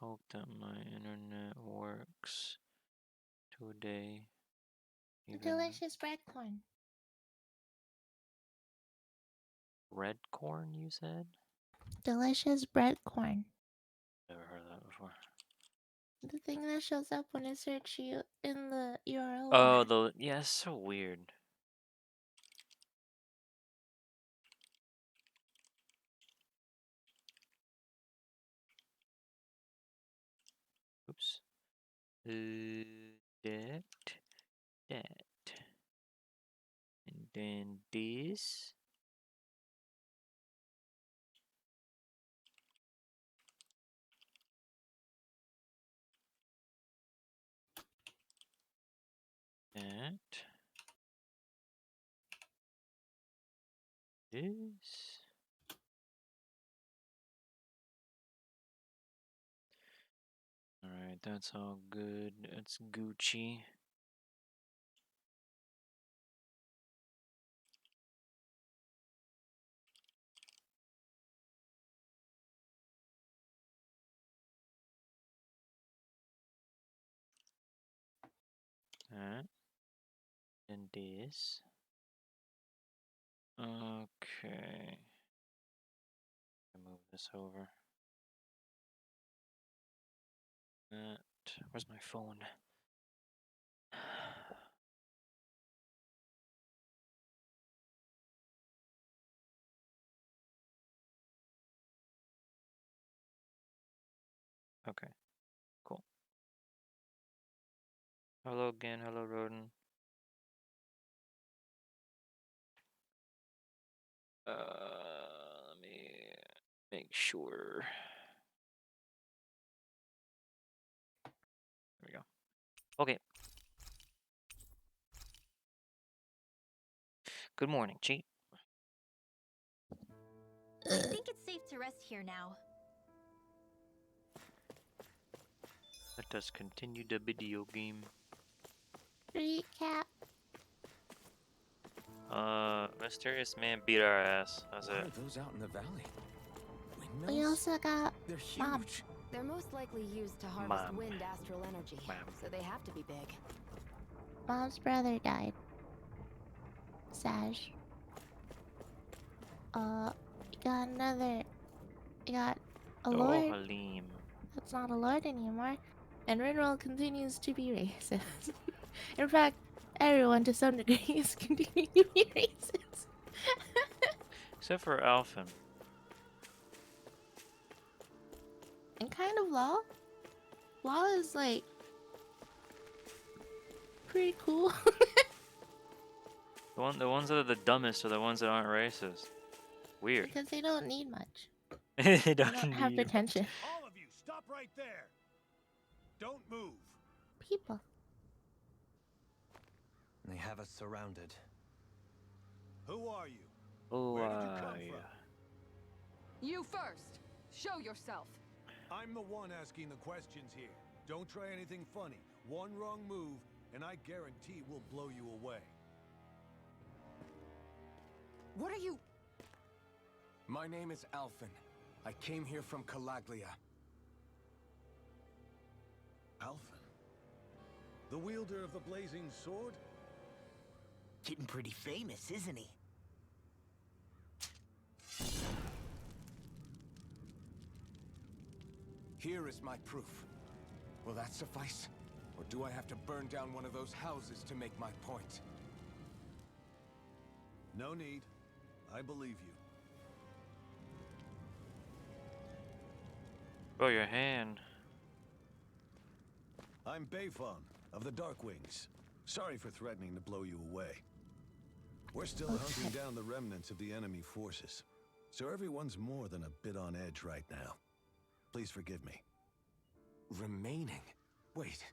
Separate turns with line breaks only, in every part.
hope that my internet works today.
Delicious bread corn.
Red corn, you said?
Delicious bread corn.
Never heard that before.
The thing that shows up when I search you in the URL
Oh,
bar.
yeah, it's so weird. Oops. That. And then this. That. This. Alright, that's all good. It's Gucci. That. And this. Okay. Move this over. That. Where's my phone? Okay, cool. Hello again, hello Roden. Let me make sure. There we go. Okay. Good morning, Cheat.
I think it's safe to rest here now.
Let us continue the video game.
Recap.
Mysterious man beat our ass. That's
What
it.
are those out in the valley?
We
Windmills?
also got
They're huge.
Mom.
They're most likely used to harvest
Mom.
wind astral energy,
Mom.
so they have to be big.
Mom's brother died. Saj. We got another. We got a
Oh,
lord.
Halim.
That's not a lord anymore. And Rinwell continues to be racist. In fact, everyone to some degree is continuing to be racist.
Except for Alphen.
And kind of Law. Law is like pretty cool.
The ones that are the dumbest are the ones that aren't racist. Weird.
Because they don't need much.
They
They
don't
don't have
need it.
pretension.
All of you, stop right there. Don't move.
People.
They have us surrounded.
Who are you?
Oh,
Where did you come
yeah.
from?
You first. Show yourself.
I'm the one asking the questions here. Don't try anything funny. One wrong move, and I guarantee we'll blow you away.
What are you...
My name is Alphen. I came here from Calaglia.
Alphen? The wielder of the blazing sword?
Getting pretty famous, isn't he?
Here is my proof. Will that suffice? Or do I have to burn down one of those houses to make my point?
No need. I believe you.
Bro, your hand.
I'm Bayfon of the Darkwings. Sorry for threatening to blow you away. We're still hunting down the remnants of the enemy forces, so everyone's more than a bit on edge right now. Please forgive me.
Remaining? Wait,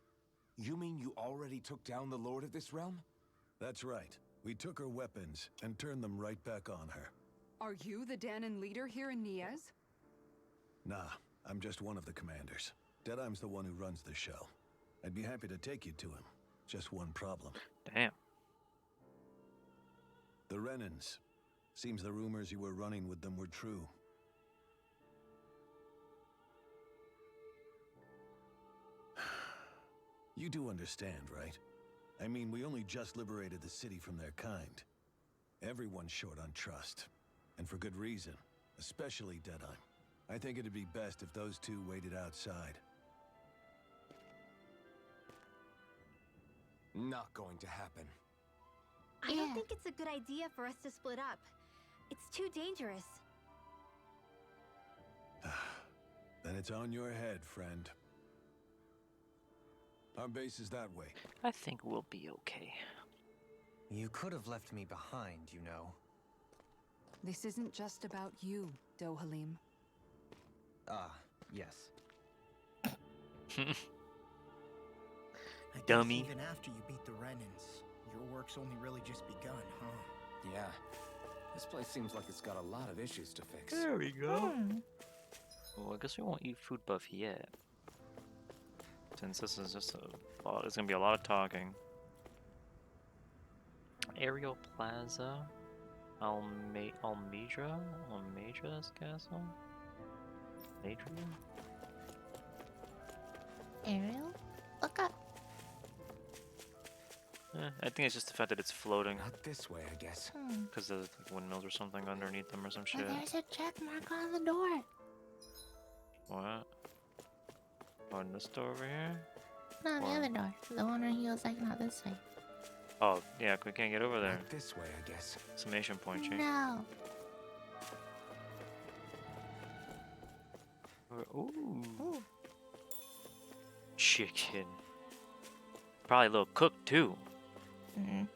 you mean you already took down the Lord of this realm?
That's right. We took her weapons and turned them right back on her.
Are you the Danon leader here in Niez?
Nah, I'm just one of the commanders. Deadeye's the one who runs the show. I'd be happy to take you to him. Just one problem.
Damn.
The Renans. Seems the rumors you were running with them were true. You do understand, right? I mean, we only just liberated the city from their kind. Everyone's short on trust. And for good reason. Especially Deadeye. I think it'd be best if those two waited outside.
Not going to happen.
I don't think it's a good idea for us to split up. It's too dangerous.
Then it's on your head, friend. Our base is that way.
I think we'll be okay.
You could have left me behind, you know.
This isn't just about you, Dohalim.
Ah, yes.
I guess
Dummy.
even after you beat the Renans, your work's only really just begun, huh?
Yeah. This place seems like it's got a lot of issues to fix.
There we go.
Hmm.
Well, I guess we won't eat food buff yet. Since this is just a lot, it's gonna be a lot of talking. Aerial Plaza, Almedra's castle. Adrian.
Ariel? Look up.
I think it's just the fact that it's floating,
Not this way, I guess.
because there's like windmills or something underneath them or some
Oh,
shit.
there's a check mark on the door.
What? Oh, in this door over here?
No, the
Or-
other door. The one where he was like, not this way.
Oh, yeah, we can't get over there.
Not this way, I guess.
Summation point change.
No.
Ooh.
Ooh.
Chicken. Probably a little cooked too.
Mm.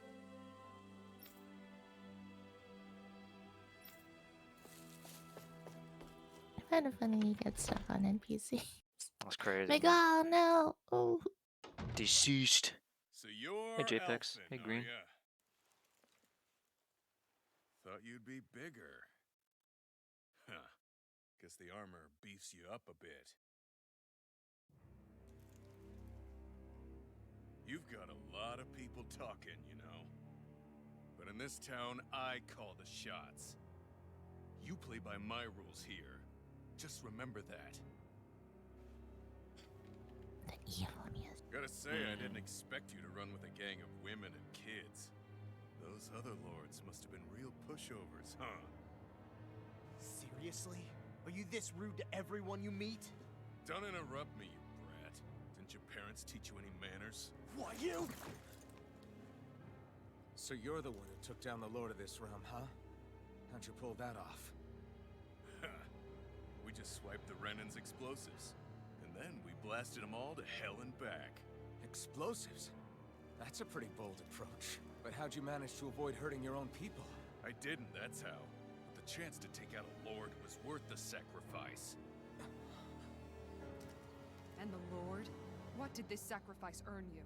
Kind of funny you get stuck on NPC.
That's crazy.
Like, oh no. Oh.
Deceased.
So you're
Hey, JPEX.
Elfin,
Hey,
are
Green.
ya? Thought you'd be bigger. Huh. Guess the armor beefs you up a bit. You've got a lot of people talking, you know. But in this town, I call the shots. You play by my rules here. Just remember that.
The evil music.
Gotta say, I didn't expect you to run with a gang of women and kids. Those other lords must have been real pushovers, huh?
Seriously? Are you this rude to everyone you meet?
Don't interrupt me, you brat. Didn't your parents teach you any manners?
What, you?
So you're the one who took down the lord of this realm, huh? How'd you pull that off?
We just swiped the Renan's explosives. And then we blasted them all to hell and back.
Explosives? That's a pretty bold approach. But how'd you manage to avoid hurting your own people?
I didn't, that's how. But the chance to take out a lord was worth the sacrifice.
And the Lord? What did this sacrifice earn you?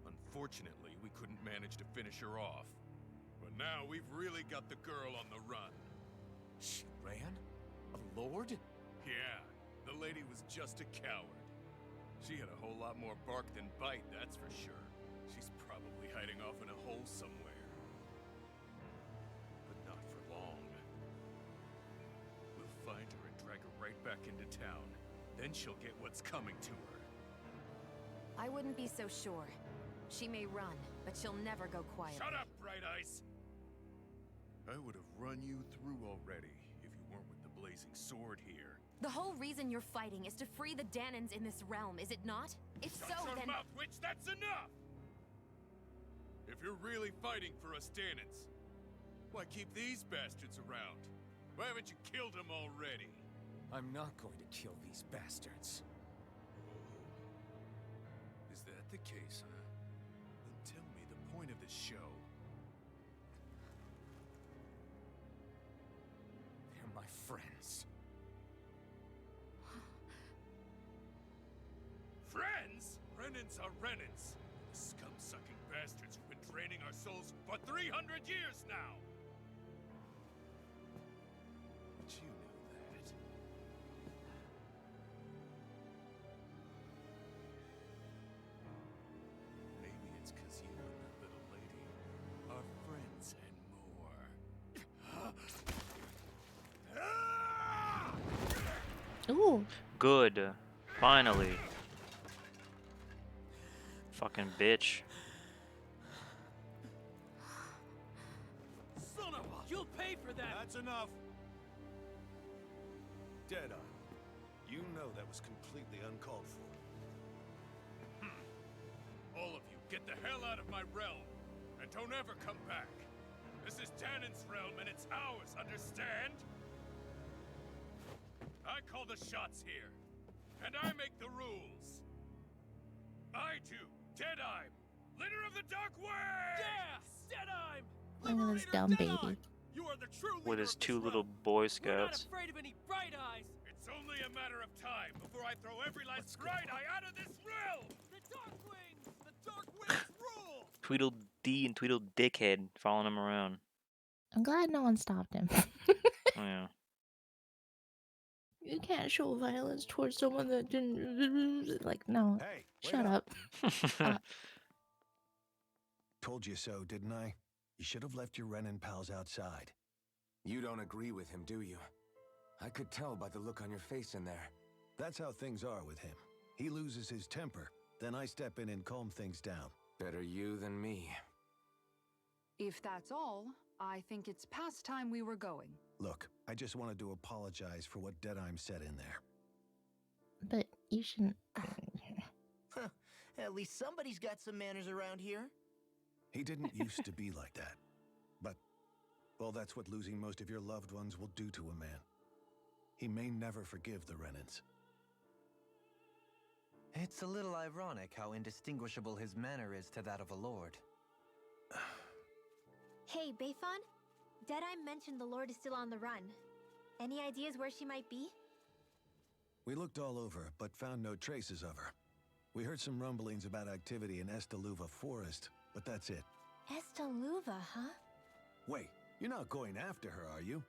Unfortunately, we couldn't manage to finish her off. But now we've really got the girl on the run.
She ran? A lord?
Yeah, the lady was just a coward. She had a whole lot more bark than bite, that's for sure. She's probably hiding off in a hole somewhere. But not for long. We'll find her and drag her right back into town. Then she'll get what's coming to her.
I wouldn't be so sure. She may run, but she'll never go quiet.
Shut up, Bright Eyes! I would have run you through already if you weren't with the blazing sword here.
The whole reason you're fighting is to free the Danans in this realm, is it not? If
Shut
so,
your
then...
mouth, witch! That's enough! If you're really fighting for us Danans, why keep these bastards around? Why haven't you killed them already?
I'm not going to kill these bastards.
Is that the case, huh? Then tell me the point of this show.
They're my friends.
Friends? Renans are Renans. The scum-sucking bastards who've been draining our souls for 300 years now! But you know that. Maybe it's 'cause you and that little lady are friends and more.
Ooh.
Good. Finally. Fucking bitch.
Son of a... You'll pay for that!
That's enough! Deadeye, you know that was completely uncalled for.
All of you, get the hell out of my realm! And don't ever come back! This is Danon's realm and it's ours, understand? I call the shots here. And I make the rules. I do, Deadeye, leader of the Dark Way!
Yeah! Deadeye!
Look at this dumb baby.
You are the true
With
leader
his
of this
two
realm.
little Boy
We're not
Scouts.
afraid of any bright eyes.
It's only a matter of time before I throw every last bright eye out of this realm!
The Dark Wings! The Dark Wings rule!
Tweedledee and Tweedledickhead following him around.
I'm glad no one stopped him.
Oh, yeah.
You can't show violence towards someone that didn't. Like, no.
Hey,
Shut up.
Told you so, didn't I? You should have left your Renin pals outside.
You don't agree with him, do you? I could tell by the look on your face in there.
That's how things are with him. He loses his temper, then I step in and calm things down.
Better you than me.
If that's all, I think it's past time we were going.
Look, I just wanted to apologize for what Deadeye said in there.
But you shouldn't.
At least somebody's got some manners around here.
He didn't used to be like that. But, well, that's what losing most of your loved ones will do to a man. He may never forgive the Renins.
It's a little ironic how indistinguishable his manner is to that of a lord.
Hey, Bayfon? Deadeye mentioned the Lord is still on the run. Any ideas where she might be?
We looked all over, but found no traces of her. We heard some rumblings about activity in Estaluva Forest, but that's it.
Estaluva, huh?
Wait, you're not going after her, are you?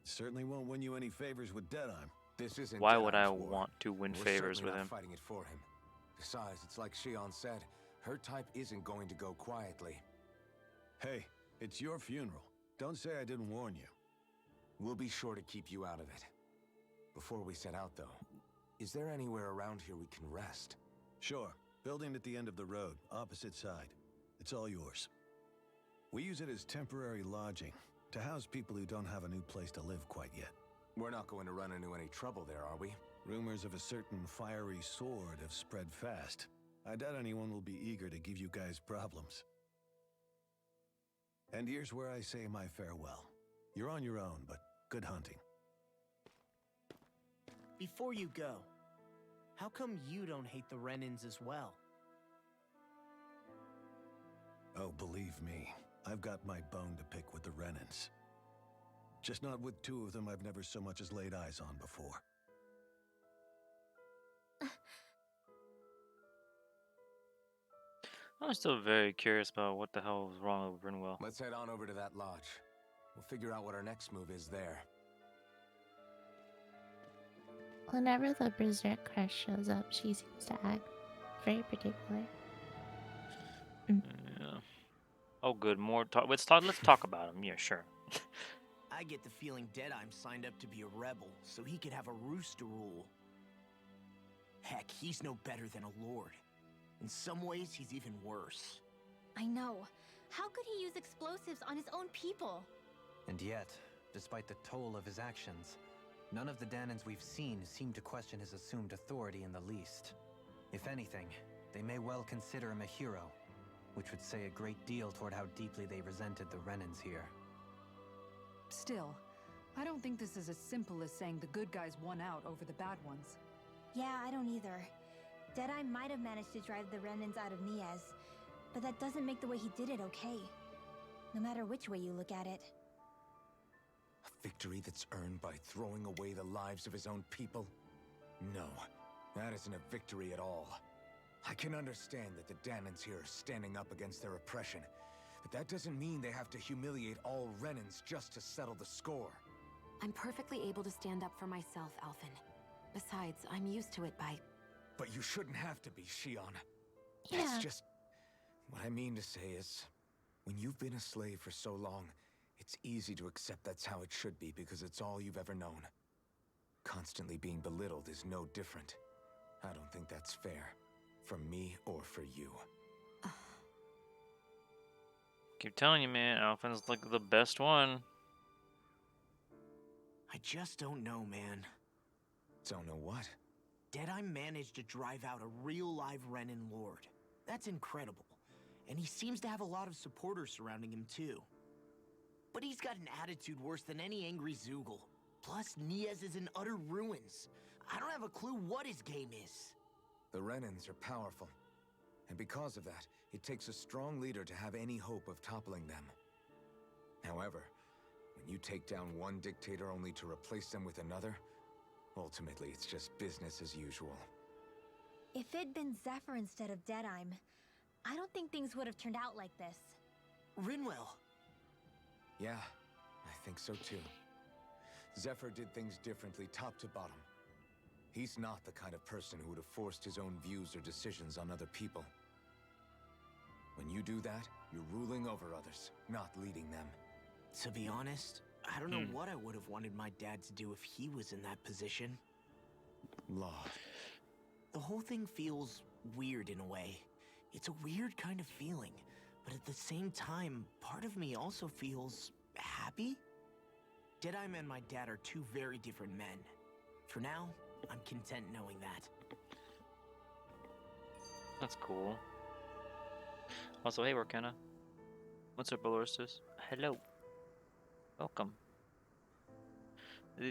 Certainly won't win you any favors with Deadeye.
This isn't
Why would I
Deadeye's war.
want to win
We're
favors
certainly
with
not
him?
fighting it for him. Besides, it's like Shion said, her type isn't going to go quietly.
Hey, it's your funeral. Don't say I didn't warn you.
We'll be sure to keep you out of it. Before we set out, though, is there anywhere around here we can rest?
Sure. Building at the end of the road, opposite side. It's all yours. We use it as temporary lodging, to house people who don't have a new place to live quite yet.
We're not going to run into any trouble there, are we?
Rumors of a certain fiery sword have spread fast. I doubt anyone will be eager to give you guys problems. And here's where I say my farewell. You're on your own, but good hunting.
Before you go, how come you don't hate the Renins as well?
Oh, believe me, I've got my bone to pick with the Renins. Just not with two of them I've never so much as laid eyes on before.
I'm still very curious about what the hell was wrong with Brinwell.
Let's head on over to that lodge. We'll figure out what our next move is there.
Whenever the Berserk Crush shows up, she seems to act very particular.
Yeah. Oh, good. More talk. Let's talk about him. Yeah, sure.
I get the feeling Deadeye signed up to be a rebel, so he could have a rooster rule. Heck, he's no better than a lord. In some ways, he's even worse.
I know. How could he use explosives on his own people?
And yet, despite the toll of his actions, none of the Danons we've seen seem to question his assumed authority in the least. If anything, they may well consider him a hero, which would say a great deal toward how deeply they resented the Renins here.
Still, I don't think this is as simple as saying the good guys won out over the bad ones.
Yeah, I don't either. Deadeye might have managed to drive the Renins out of Niaz, but that doesn't make the way he did it okay. No matter which way you look at it.
A victory that's earned by throwing away the lives of his own people? No, that isn't a victory at all. I can understand that the Danons here are standing up against their oppression, but that doesn't mean they have to humiliate all Renins just to settle the score.
I'm perfectly able to stand up for myself, Alphen. Besides, I'm used to it by...
But you shouldn't have to be, Shion.
Yeah.
That's just... What I mean to say is, when you've been a slave for so long, it's easy to accept that's how it should be because it's all you've ever known. Constantly being belittled is no different. I don't think that's fair. For me or for you.
Keep telling you, man, Alphen's like the best one.
I just don't know, man.
Don't know what?
Deadeye managed to drive out a real live Renin Lord. That's incredible. And he seems to have a lot of supporters surrounding him too. But he's got an attitude worse than any angry Zoogle. Plus, Niaz is in utter ruins. I don't have a clue what his game is.
The Renins are powerful. And because of that, it takes a strong leader to have any hope of toppling them. However, when you take down one dictator only to replace them with another, ultimately it's just business as usual.
If it'd been Zephyr instead of Deadeye, I don't think things would have turned out like this.
Rinwell.
Yeah, I think so too. Zephyr did things differently top to bottom. He's not the kind of person who would have forced his own views or decisions on other people. When you do that, you're ruling over others, not leading them.
To be honest, I don't know what I would have wanted my dad to do if he was in that position.
Law.
The whole thing feels weird in a way. It's a weird kind of feeling, but at the same time, part of me also feels happy. Deadeye and my dad are two very different men. For now, I'm content knowing that.
That's cool. Also, hey, Workana. What's up, Baloristus? Hello. Welcome.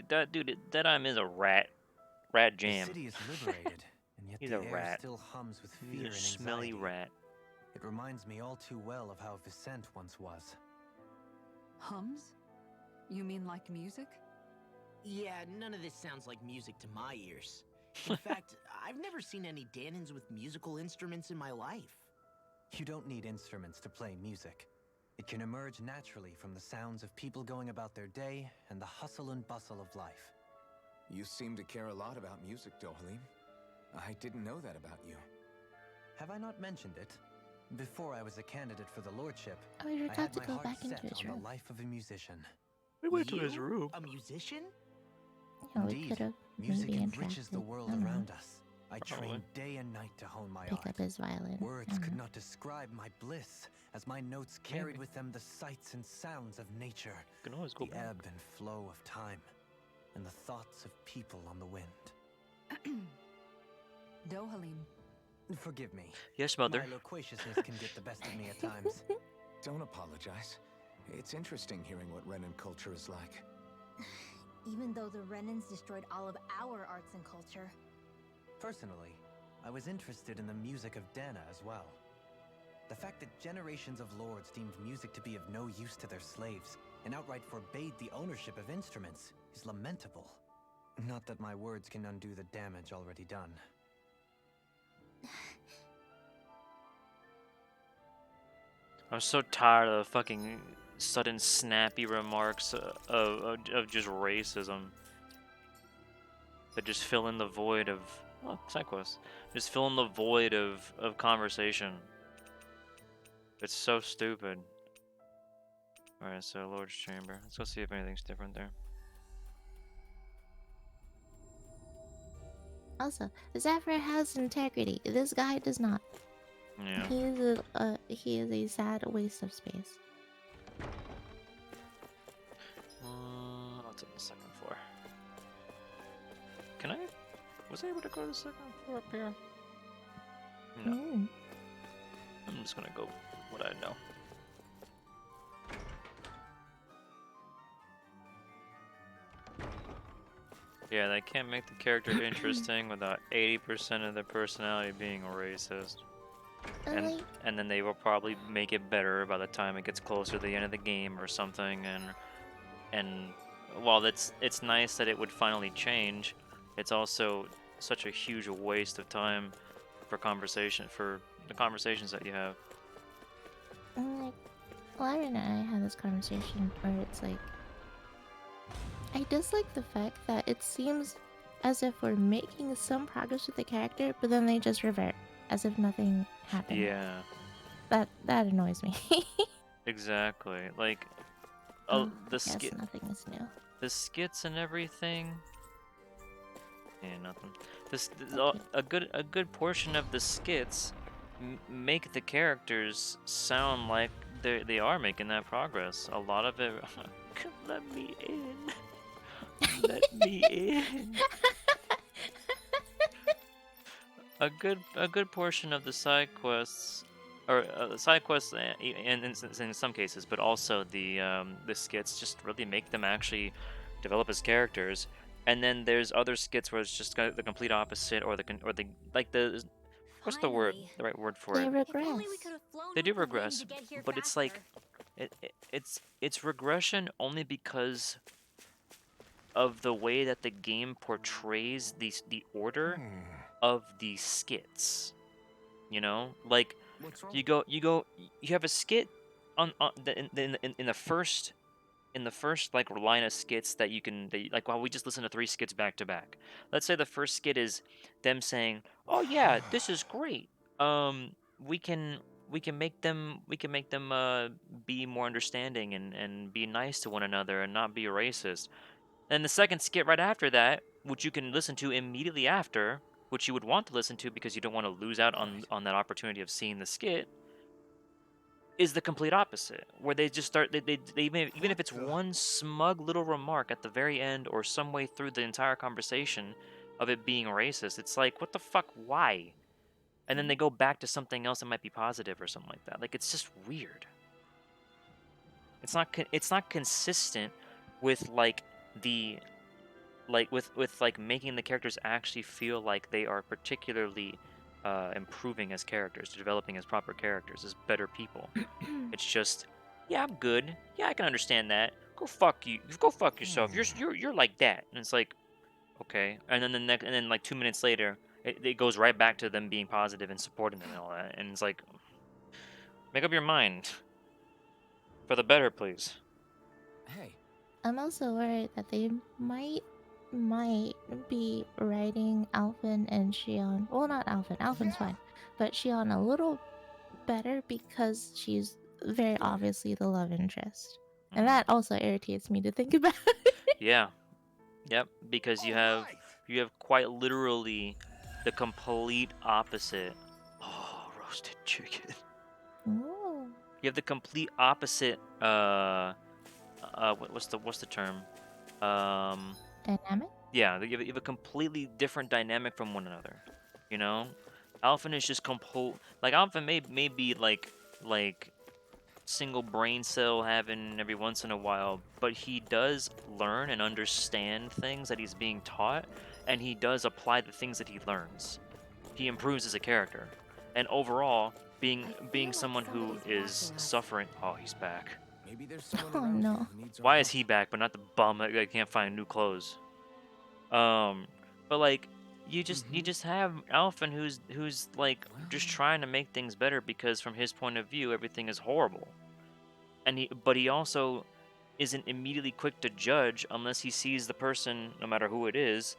That dude, Deadeye is a rat. Rat jam.
The city is liberated, and yet
He's
the
a
air
rat.
still hums with
He's
fear
a
and
smelly
anxiety.
rat.
It reminds me all too well of how Vicent once was.
Hums? You mean like music?
Yeah, none of this sounds like music to my ears. In fact, I've never seen any Danins with musical instruments in my life.
You don't need instruments to play music. It can emerge naturally from the sounds of people going about their day and the hustle and bustle of life.
You seem to care a lot about music, Dohalim. I didn't know that about you.
Have I not mentioned it? Before I was a candidate for the lordship,
Oh, you
I
got
had
to
my
go
heart
back into
set
his
on
room.
the life of a musician.
We went to his room.
A musician?
Yeah, we
Indeed,
could have
music
maybe
enriches the
interacted.
world
I don't know.
around us. I
Probably.
trained day and night to hone my
Pick
art.
up his violin. I
Words
don't
could
know.
not describe my bliss, as my notes carried with them the sights and sounds of nature,
You can always go
the
back.
ebb and flow of time, and the thoughts of people on the wind.
Dohalim.
Forgive me.
Yes, mother.
My loquaciousness can get the best of me at times.
Don't apologize. It's interesting hearing what Renin culture is like.
Even though the Renins destroyed all of our arts and culture.
Personally, I was interested in the music of Dana as well. The fact that generations of lords deemed music to be of no use to their slaves and outright forbade the ownership of instruments is lamentable. Not that my words can undo the damage already done.
I'm so tired of the fucking sudden snappy remarks of just racism that just fill in the void of sidequests. Just fill in the void of conversation. It's so stupid. Alright, so Lord's Chamber. Let's go see if anything's different there.
Also, Zephyr has integrity. This guy does not.
Yeah.
He is a sad waste of space.
What's on the second floor? Can I? Was I able to go to the second floor up here? No.
Mm.
I'm just gonna go what I know. Yeah, they can't make the character interesting without 80% of their personality being racist. And then they will probably make it better by the time it gets closer to the end of the game or something. And while it's nice that it would finally change, it's also such a huge waste of time for the conversations that you have.
And like, Lavren and I had this conversation where it's like, I dislike the fact that it seems as if we're making some progress with the character, but then they just revert as if nothing happened.
Yeah.
That annoys me.
Exactly. Like,
I
the
guess
skit,
nothing is new.
the skits and everything. Yeah, nothing. A good portion of the skits make the characters sound like they are making that progress. A lot of it. Let me in. Let me in. A good portion of the side quests, or side quests, in some cases, but also the skits just really make them actually develop as characters. And then there's other skits where it's just kind of the complete opposite, or the like the what's the word,
Finally.
the right word for
They
it?
If only we
regress.
could have flown
They do
with the wind
regress,
to get here
but it's like
faster.
it's regression only because of the way that the game portrays the order of the skits. You know, like
What's wrong?
you have a skit on in the first like line of skits that like, well, we just listened to 3 skits back to back. Let's say the first skit is them saying, "Oh yeah, this is great. We can we can make them be more understanding and be nice to one another and not be racist." And the second skit right after that, which you can listen to immediately after, which you would want to listen to because you don't want to lose out
Right.
on that opportunity of seeing the skit, is the complete opposite, where they just start they even if
What
it's
the?
one smug little remark at the very end or some way through the entire conversation of it being racist, it's like, what the fuck, why? And then they go back to something else that might be positive or something like that. Like, it's just weird. It's not consistent with like the with like making the characters actually feel like they are particularly improving as characters, developing as proper characters, as better people. It's just, yeah, I'm good. Yeah, I can understand that. Go fuck you. Go fuck yourself. You're like that. And it's like, okay. And then like 2 minutes later, it goes right back to them being positive and supporting them and all that. And it's like, make up your mind for the better, please.
Hey,
I'm also worried that they might be writing Alphen and Shion. Well, not Alphen. Alphen's fine, but Shion a little better because she's very obviously the love interest, and
Mm.
that also irritates me to think about.
Yeah. Yep. Because
All right.
you have quite literally the complete opposite. Oh, roasted chicken.
Ooh,
You have the complete opposite. What's the term? Um,
dynamic.
yeah, you have a completely different dynamic from one another. You know, Alphen is just complete. Like, Alphen may be like single brain cell having every once in a while, but he does learn and understand things that he's being taught, and he does apply the things that he learns. He improves as a character, and overall,
I
being
feel like
someone who
somebody's
is
watching us.
suffering. Oh, he's back.
Maybe there's someone
Oh
around here
no.
who needs our
Why is
help.
he back, but not the bum that can't find new clothes? Um, but like, you just have Alphen who's like just trying to make things better because from his point of view everything is horrible, and he also isn't immediately quick to judge unless he sees the person, no matter who it is,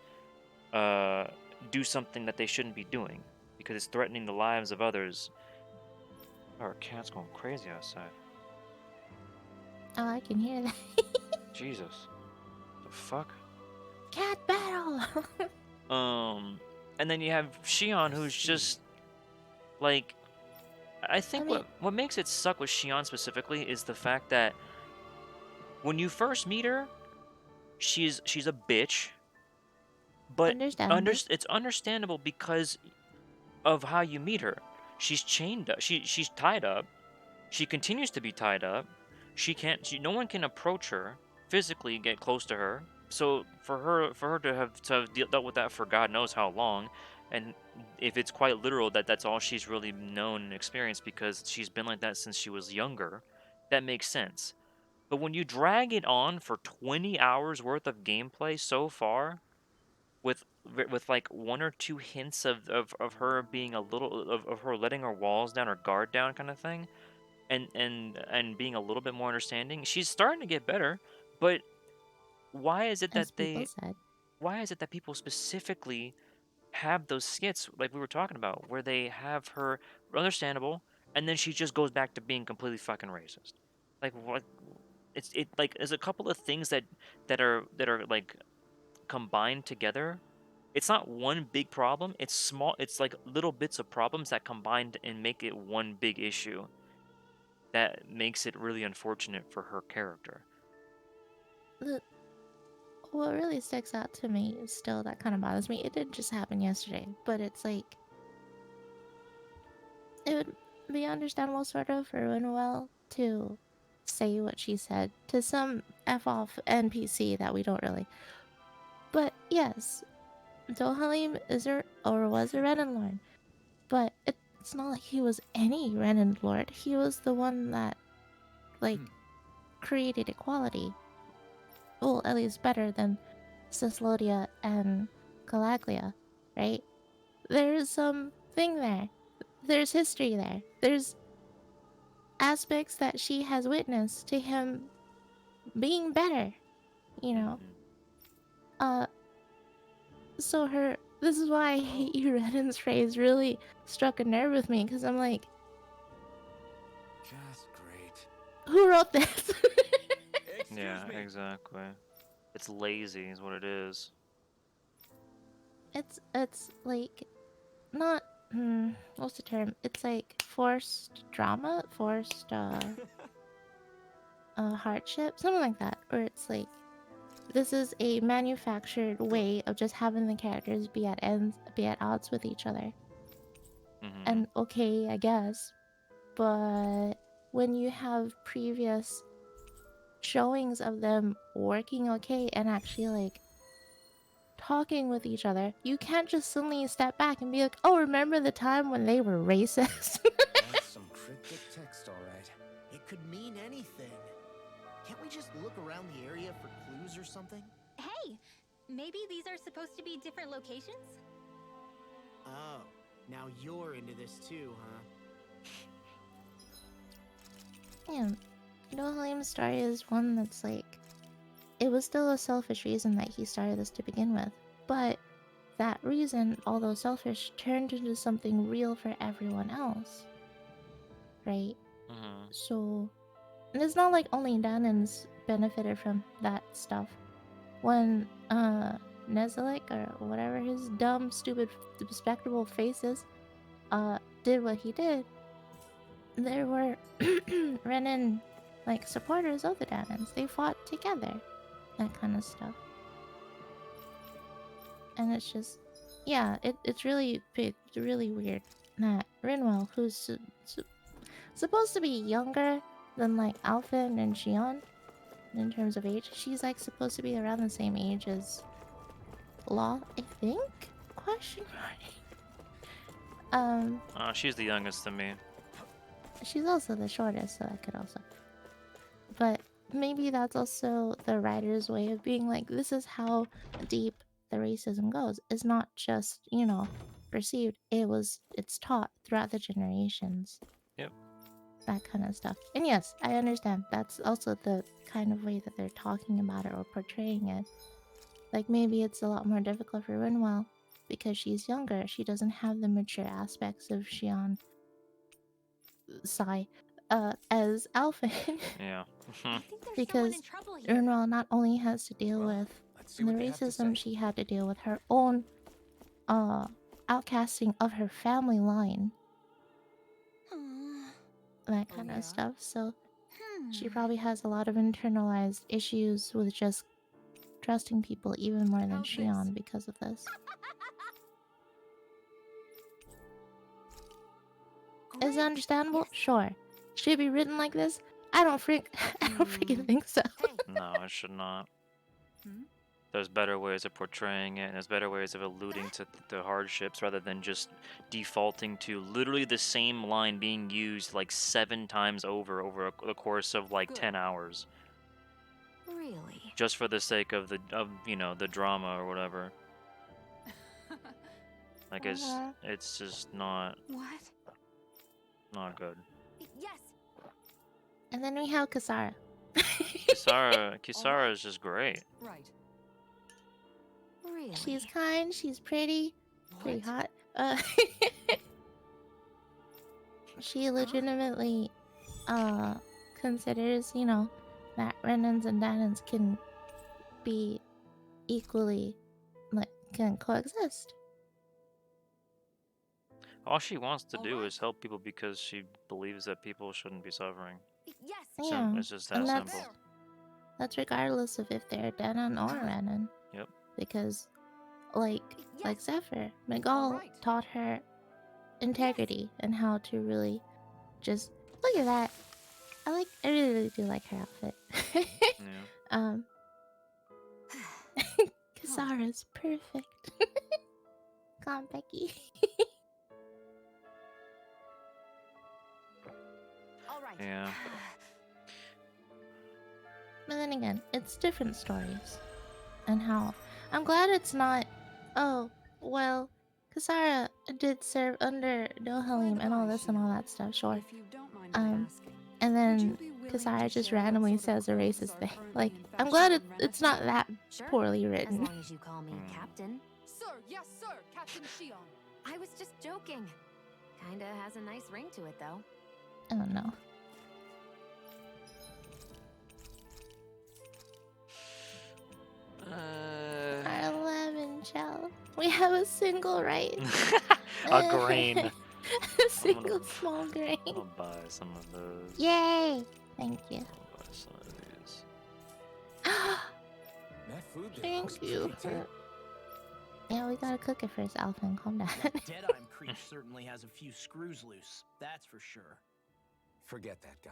uh, do something that they shouldn't be doing because it's threatening the lives of others. Our cat's going crazy outside.
Oh, I can hear that.
Jesus, the fuck.
Cat battle.
And then you have Shion, who's just like, I
I
think
mean,
what makes it suck with Shion specifically is the fact that when you first meet her, she's a bitch, but
understandable.
it's understandable because of how you meet her. She's chained up. She's tied up. She continues to be tied up. She can't. No one can approach her physically, get close to her. So for her to have dealt with that for God knows how long, and if it's quite literal that that's all she's really known and experienced because she's been like that since she was younger, that makes sense. But when you drag it on for 20 hours worth of gameplay so far, with with like 1 or 2 hints of her being a little of her letting her walls down, her guard down kind of thing, and being a little bit more understanding, she's starting to get better. But why is it
As
that
people said.
why is it that people specifically have those skits like we were talking about where they have her understandable and then she just goes back to being completely fucking racist? Like, what? It like there's a couple of things that are like combined together. It's not one big problem. It's small. It's like little bits of problems that combined and make it one big issue. that makes it really unfortunate for her character.
What really sticks out to me is still that kind of bothers me. It didn't just happen yesterday, but it's like it would be understandable sort of for Winwell to say what she said to some F off NPC that we don't really. But yes, Dohalim is or was a Renan Lord. But it's not like he was any Renan Lord. He was the one that like created equality. Well, at least better than Cyslodia and Calaglia, right? There's some thing there. There's history there. There's aspects that she has witnessed to him being better, you know? Uh, so this is why I hate you, Renan's phrase really struck a nerve with me, because I'm like,
Just great.
who wrote this?
Yeah, exactly. It's lazy, is what it is.
It's like not what's the term? It's like forced drama, forced hardship, something like that. Or it's like this is a manufactured way of just having the characters be at odds with each other. And okay, I guess, but when you have previous showings of them working okay and actually like talking with each other, you can't just suddenly step back and be like, oh, remember the time when they were racist?
That's some cryptic text, alright.
It could mean anything. Can't we just look around the area for clues or something?
Hey, maybe these are supposed to be different locations?
Oh, now you're into this too, huh?
Yeah, Halim's story is one that's like, it was still a selfish reason that he started this to begin with, but that reason, although selfish, turned into something real for everyone else, right? So, and it's not like only Danans benefited from that stuff. When Nezelik, or whatever his dumb, stupid, despicable face is, did what he did, there were Renan like supporters of the Danans. They fought together, that kind of stuff. And it's just, yeah, it's really big, really weird that Rinwell, who's supposed to be younger than like Alphen and Xion in terms of age, she's like supposed to be around the same age as Law, I think? Question mark.
She's the youngest to me.
She's also the shortest, so that could also. But maybe that's also the writer's way of being like, this is how deep the racism goes. It's not just, perceived. It's taught throughout the generations.
Yep.
That kind of stuff. And yes, I understand. That's also the kind of way that they're talking about it or portraying it. Like maybe it's a lot more difficult for Rinwell because she's younger. She doesn't have the mature aspects of Xion. Sigh. As Alphen.
Yeah.
Because Rinwell not only has to deal with the racism, she had to deal with her own outcasting of her family line. That kind of stuff. So she probably has a lot of internalized issues with just trusting people even more than Xion because of this. Is it understandable? Sure. Should it be written like this? I don't freaking think so.
No, it should not. There's better ways of portraying it, and there's better ways of alluding to the hardships rather than just defaulting to literally the same line being used like 7 times over the course of like 10 hours.
Really?
Just for the sake of the drama or whatever. Like it's just not good.
Yes.
And then we have Kisara.
Kisara is just great.
Right.
Really?
She's kind, she's pretty hot. She legitimately considers, that Renans and Danans can be equally can coexist.
All she wants to do
Alright.
is help people because she believes that people shouldn't be suffering.
Yes.
Yeah,
It's just that
and
simple.
that's regardless of if they're Denon or Renan.
Yep.
Because, like
Yes.
Zephyr, Miguel
Alright.
taught her integrity and how to really just look at that. I really do like her outfit.
Yeah.
Kasara's perfect. Come on, Becky.
All right.
Yeah.
But then again, it's different stories. And how I'm glad it's not, oh, well, Kasara did serve under Dohalim and all this and all that stuff, sure.
If you don't mind my asking,
And
would you
then
be willing
Kasara
to
just
share what
randomly
sort of
says a
clothes
racist
are
thing.
currently
Like,
in
I'm
fashion
glad
on
it's not that
Sure.
poorly
As
written.
long as you call me Captain.
Sir, yes, sir, Captain Shion.
I was just joking. Kinda has a nice ring to it, though.
I don't know. Our 11 shell. We have a single right.
A grain.
A single small grain.
I'll buy some of those.
Yay! Thank you.
I'll buy some of these.
That food there looks
Thank you.
pretty good.
Yeah, we gotta cook it first, Alphen. Calm down.
Deadeye Creek certainly has a few screws loose, that's for sure.
Forget that guy.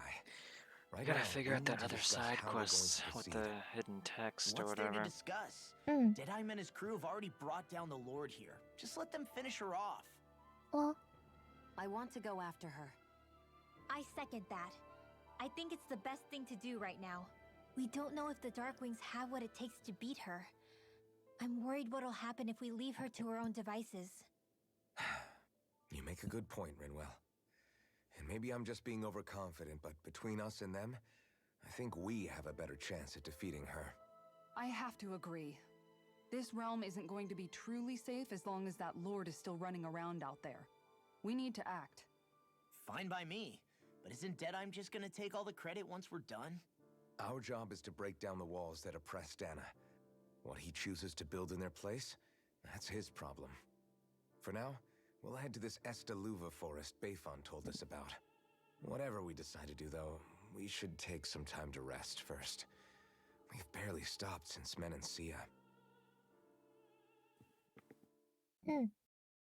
Right
I gotta
now,
figure
we
out
need
that
to
other
discuss
side
how we're going to
quest with
proceed.
the hidden text or
What's there
whatever.
to discuss?
Hmm.
Deadeye and his crew have already brought down the Lord here. Just let them finish her off.
Well,
I want to go after her.
I second that. I think it's the best thing to do right now. We don't know if the Darkwings have what it takes to beat her. I'm worried what'll happen if we leave her to her own devices.
You make a good point, Rinwell. And maybe I'm just being overconfident, but between us and them, I think we have a better chance at defeating her.
I have to agree. This realm isn't going to be truly safe as long as that Lord is still running around out there. We need to act.
Fine by me. But isn't Deadeye just gonna take all the credit once we're done?
Our job is to break down the walls that oppress Dana. What he chooses to build in their place, that's his problem. For now, we'll head to this Estaluva forest Bayfon told us about. Whatever we decide to do, though, we should take some time to rest first. We've barely stopped since Menancia.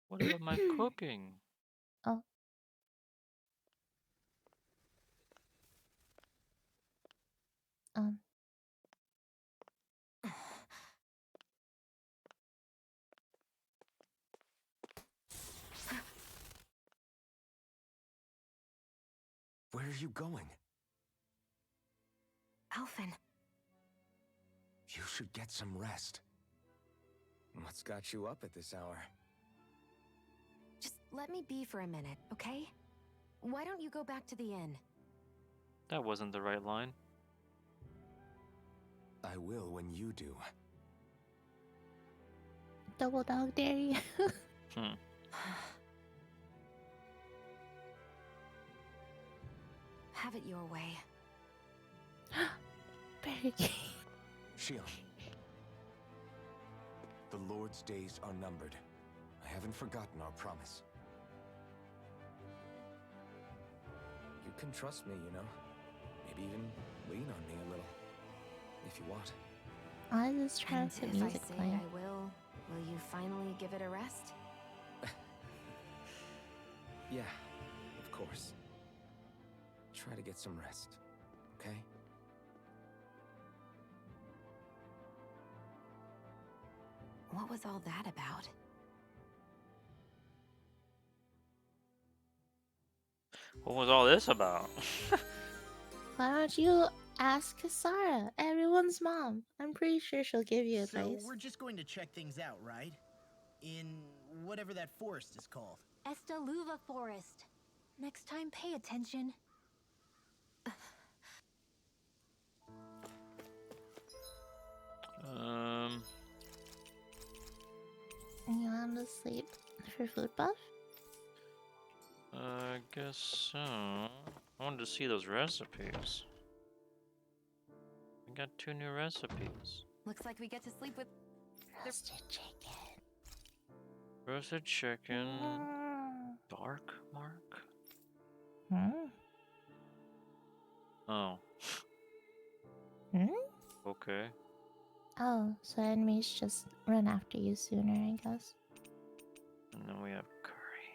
What about my cooking?
Oh.
Where are you going?
Alphen.
You should get some rest. What's got you up at this hour?
Just let me be for a minute, okay? Why don't you go back to the inn?
That wasn't the right line.
I will when you do.
Double dog dare you.
Have it your way.
Burger King.
Shion. The Lord's days are numbered. I haven't forgotten our promise. You can trust me, you know. Maybe even lean on me a little. If you want.
I just try
And
to put
if I
music
say
playing.
I will you finally give it a rest?
Yeah, of course. Try to get some rest, okay?
What was all that about?
What was all this about?
Why don't you ask Kasara, everyone's mom? I'm pretty sure she'll give you
So
advice.
we're just going to check things out, right? In whatever that forest is called.
Estaluva Forest. Next time, pay attention.
You want to sleep for food buff?
I guess so. I wanted to see those recipes. I got 2 new recipes.
Looks like we get to sleep with
Roasted chicken.
Roasted chicken, Dark mark?
Hmm?
Oh.
Hmm?
Okay.
Oh, so enemies just run after you sooner, I guess.
And then we have curry.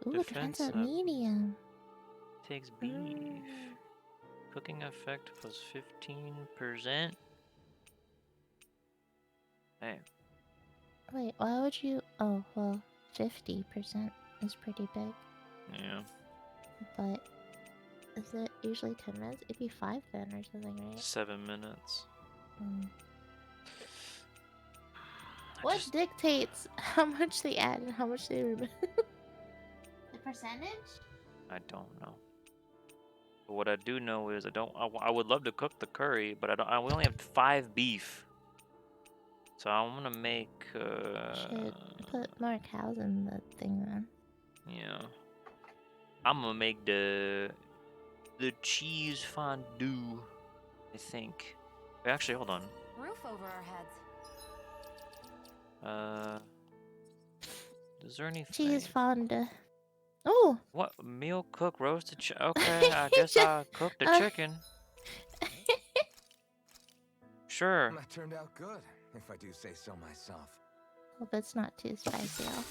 Ooh, defensive
Defensive.
medium.
Takes beef.
Mm.
Cooking effect plus 15%. Hey.
Wait, why would you? Oh, well, 50% is pretty big.
Yeah.
But is it usually 10 minutes? It'd be 5 then or something, right?
7 minutes.
Hmm. What dictates how much they add and how much they remove? The percentage?
I don't know. But what I do know is I would love to cook the curry, but we only have 5 beef. So I'm gonna make
Should put more cows in the thing then.
yeah. I'm gonna make the cheese fondue, I think. Wait, actually, hold on.
Roof over our heads.
Is there anything?
Cheese fondue. Oh!
What? Meal cook roasted chicken? Okay, I guess I'll cook the chicken. Sure.
That turned out good, if I do say so myself.
Hope it's not too spicy though.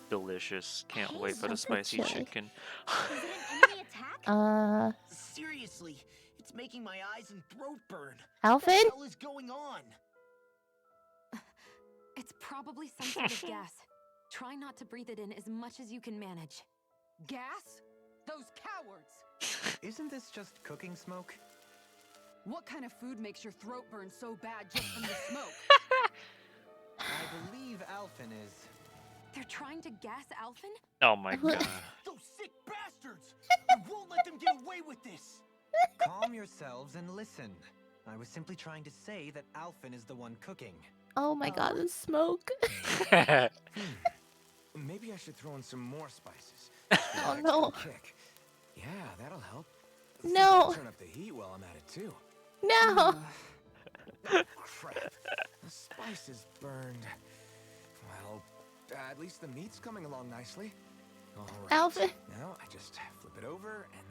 Delicious. Can't wait for the spicy
chili.
chicken.
Is it an enemy attack?
Seriously, it's making my eyes and throat burn.
Alfred?
What the hell is going on?
It's probably some sort of gas. Try not to breathe it in as much as you can manage.
Gas? Those cowards!
Isn't this just cooking smoke?
What kind of food makes your throat burn so bad just from the smoke?
I believe Alphen is...
They're trying to gas Alphen?
Oh my god.
Those sick bastards! I won't let them get away with this!
Calm yourselves and listen. I was simply trying to say that Alphen is the one cooking.
Oh my god, the smoke.
Maybe I should throw in some more spices.
Oh no.
Kick. Yeah, that'll help.
No.
Turn up the heat while I'm at it too.
No.
Crap. The spice is burned. Well, at least the meat's coming along nicely. All right.
Alfred.
Now I just flip it over and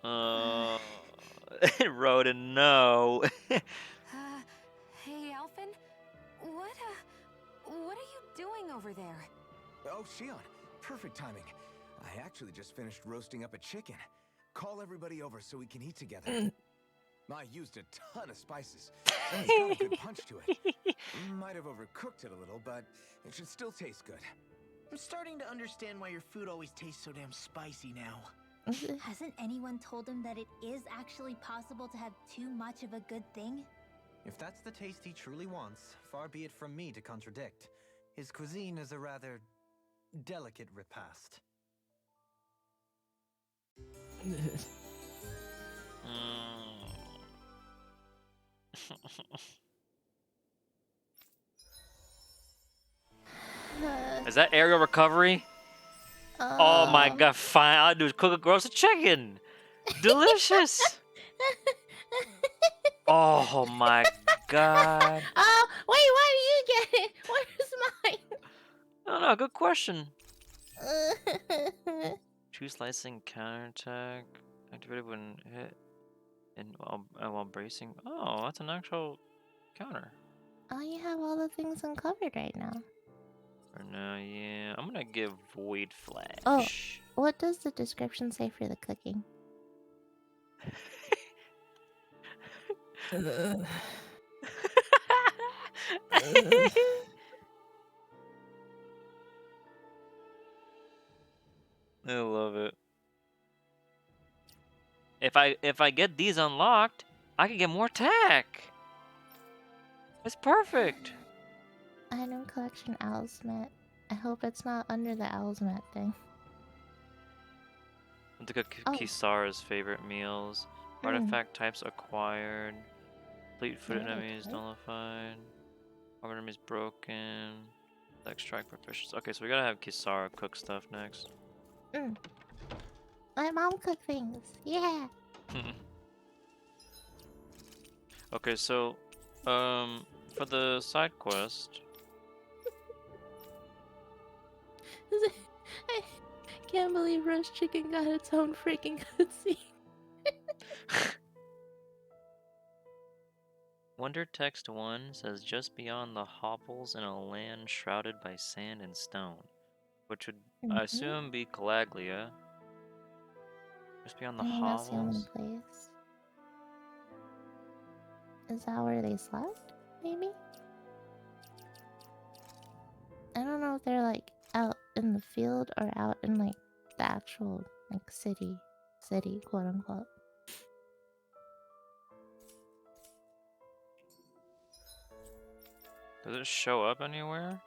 then.
Rhoda, no.
Hey, Alphen? What are you doing over there?
Oh, Shion, perfect timing. I actually just finished roasting up a chicken. Call everybody over so we can eat together. I used a ton of spices. And it's got a good punch to it. Might have overcooked it a little, but it should still taste good.
I'm starting to understand why your food always tastes so damn spicy now.
Hasn't anyone told him that it is actually possible to have too much of a good thing?
If that's the taste he truly wants, far be it from me to contradict. His cuisine is a rather delicate repast.
Is that aerial recovery? Oh my god, fine. I'll do is cook a roasted chicken. Delicious. Oh my god.
Oh, wait, why do you get it? What is mine?
I don't know, good question. Two slicing counterattack. Activated when hit and while bracing. Oh, that's an actual counter.
Oh, you have all the things uncovered right now.
For now, yeah. I'm gonna give Void Flash.
Oh, what does the description say for the cooking?
I love it. If I get these unlocked, I can get more attack. It's perfect.
Item collection owl's met. I hope it's not under the owl's met thing.
Look at Kisara's favorite meals. Artifact types acquired. Fleet-footed enemies nullified. Armor enemies broken. Extract proficiency. Okay, so we gotta have Kisara cook stuff next.
My mom cook things. Yeah.
Okay, so for the side quest,
I can't believe roast chicken got its own freaking cutscene.
Wonder Text 1 says just beyond the hovels in a land shrouded by sand and stone, which would, I assume, be Calaglia. Just beyond the
I think that's the only
hovels.
place. Is that where they slept? Maybe? I don't know if they're like out in the field or out in like the actual like city, quote unquote.
Does it show up anywhere?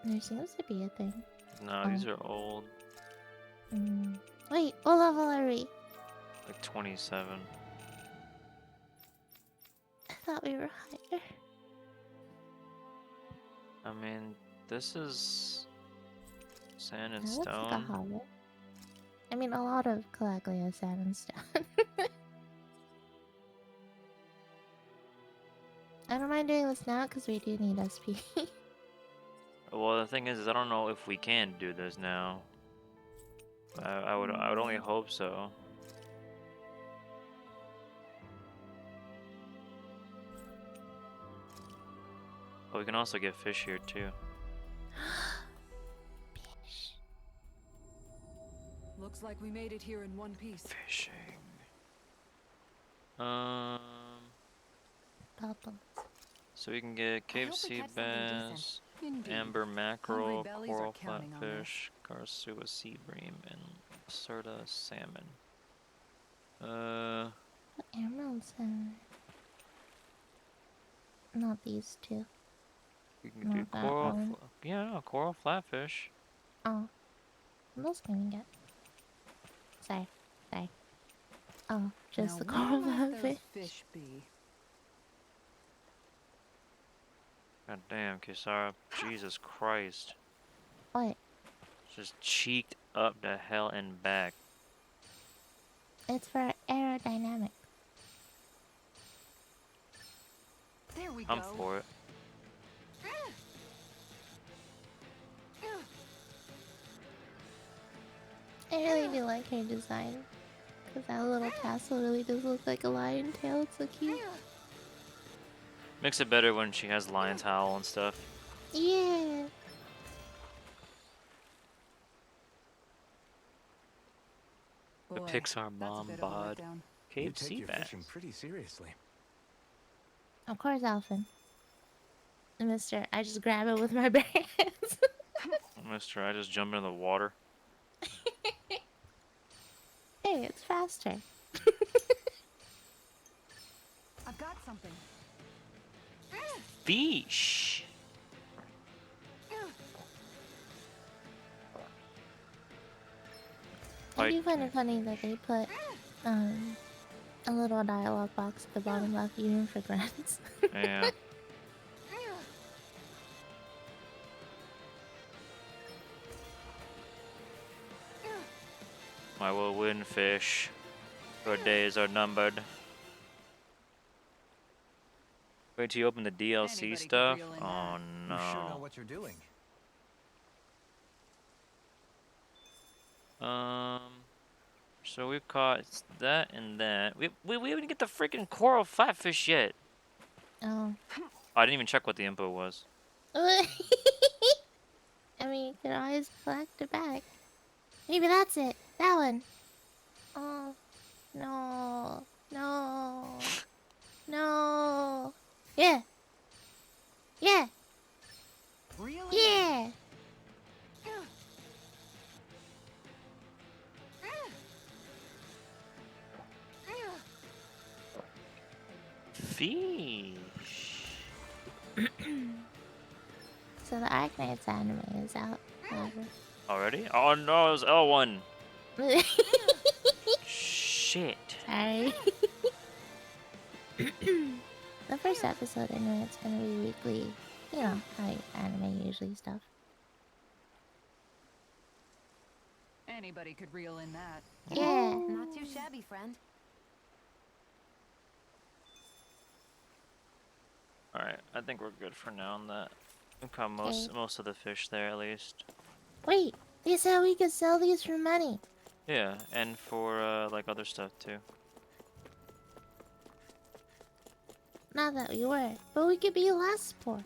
There seems to be a thing.
No, these are old.
Wait, what level are we?
Like 27.
I thought we were higher.
I mean, this is sand and
That looks like a
stone.
hovel. I mean, a lot of Calaglia sand and stone. I don't mind doing this now because we do need SP.
Well, the thing is I don't know if we can do this now. I would only hope so. But we can also get fish here too.
Looks like we made it here in one piece.
Fishing.
Bubbles.
So we can get Cape sea bass, amber mackerel, coral flatfish, Garsua sea bream, and Serta salmon.
Emerald salmon. Not these two.
We can do
Not that
coral.
one.
Yeah, no, coral flatfish.
Oh, what else can we get? Sorry. Oh, just
Now,
the coral
where might those
flatfish.
fish be?
God damn, Kisara. Jesus Christ.
What?
Just cheeked up to hell and back.
It's for aerodynamic.
There we
I'm
go.
for it.
I really do like her design. Because that little castle really does look like a lion tail. It's so cute.
Makes it better when she has lion's howl and stuff.
Yeah.
The
Boy,
Pixar
that's a
mom
bit of a
bod.
letdown.
You
Cape
take
sea
your
bass.
fishing pretty seriously.
Of course, Alphin. Mister, I just grab it with my bare hands.
Mister, I just jump into the water.
Hey, it's faster.
I've got something.
Fish.
I do find it funny that they put a little dialogue box at the bottom left, even for grunts.
Yeah. I will win, fish. Your days are numbered. Wait till you open the DLC
Anybody could
stuff.
reel in
Oh
that.
You sure know
no.
what you're doing.
So we've caught that and that. We didn't get the freaking coral flatfish yet.
Oh.
I didn't even check what the info was.
I mean, you could always collect it back. Maybe that's it. That one. Oh. No. No. No. Yeah. Yeah.
Reel it
Yeah.
Fish.
So the Arknights anime is out.
Already? Oh no, it was L1. Shit.
Sorry. The first episode, anyway, it's gonna be weekly. You know, how anime usually stuff.
Anybody could reel in that.
Yeah.
Not too shabby, friend.
Alright, I think we're good for now on that. We've caught most of the fish there at least.
Wait, they said we could sell these for money.
Yeah, and for like other stuff too.
Not that we were, but we could be less poor.